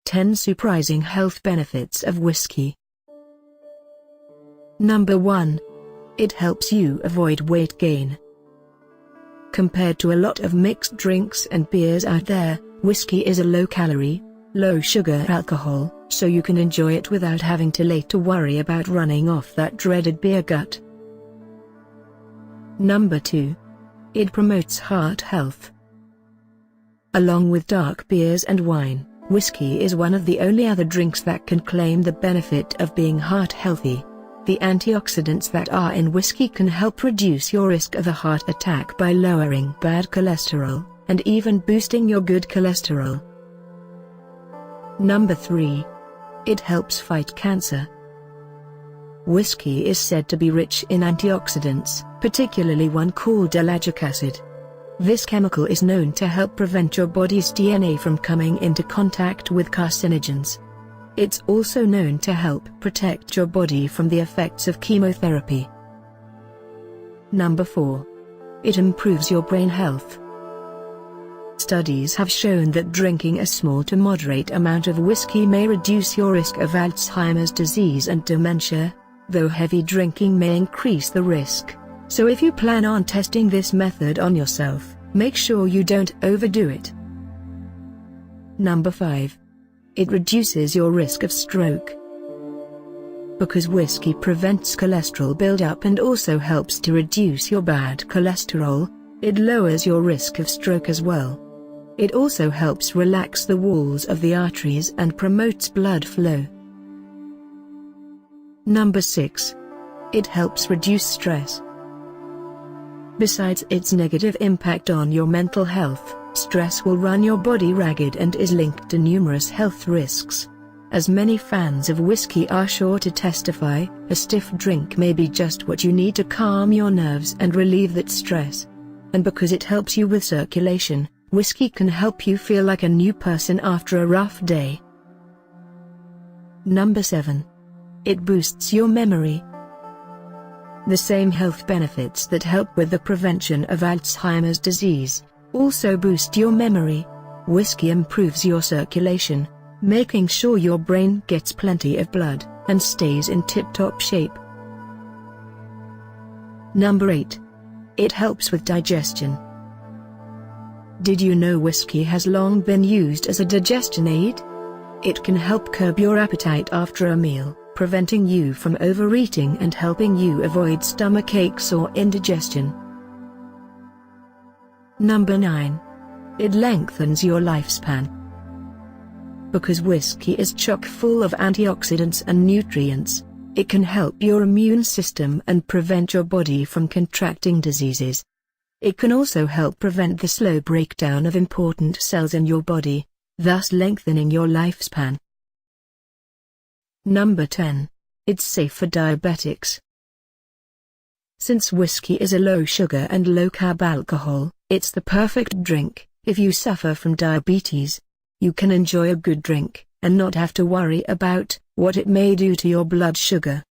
10 Surprising Health Benefits of Whiskey. Number 1. It helps you avoid weight gain. Compared to a lot of mixed drinks and beers out there, whiskey is a low-calorie, low-sugar alcohol, so you can enjoy it without having to worry about running off that dreaded beer gut. Number 2. It promotes heart health. Along with dark beers and wine, whiskey is one of the only other drinks that can claim the benefit of being heart healthy. The antioxidants that are in whiskey can help reduce your risk of a heart attack by lowering bad cholesterol, and even boosting your good cholesterol. Number 3. It helps fight cancer. Whiskey is said to be rich in antioxidants, particularly one called ellagic acid. This chemical is known to help prevent your body's DNA from coming into contact with carcinogens. It's also known to help protect your body from the effects of chemotherapy. Number 4. It improves your brain health. Studies have shown that drinking a small to moderate amount of whiskey may reduce your risk of Alzheimer's disease and dementia, though heavy drinking may increase the risk. So if you plan on testing this method on yourself, make sure you don't overdo it. Number 5. It reduces your risk of stroke. Because whiskey prevents cholesterol buildup and also helps to reduce your bad cholesterol, it lowers your risk of stroke as well. It also helps relax the walls of the arteries and promotes blood flow. Number 6. It helps reduce stress. Besides its negative impact on your mental health, stress will run your body ragged and is linked to numerous health risks. As many fans of whiskey are sure to testify, a stiff drink may be just what you need to calm your nerves and relieve that stress. And because it helps you with circulation, whiskey can help you feel like a new person after a rough day. Number 7. It boosts your memory. The same health benefits that help with the prevention of Alzheimer's disease also boost your memory. Whiskey improves your circulation, making sure your brain gets plenty of blood and stays in tip-top shape. Number 8. It helps with digestion. Did you know whiskey has long been used as a digestion aid? It can help curb your appetite after a meal, preventing you from overeating and helping you avoid stomach aches or indigestion. Number 9. It lengthens your lifespan. Because whiskey is chock full of antioxidants and nutrients, it can help your immune system and prevent your body from contracting diseases. It can also help prevent the slow breakdown of important cells in your body, thus lengthening your lifespan. Number 10. It's safe for diabetics. Since whiskey is a low-sugar and low-carb alcohol, it's the perfect drink if you suffer from diabetes. You can enjoy a good drink and not have to worry about what it may do to your blood sugar.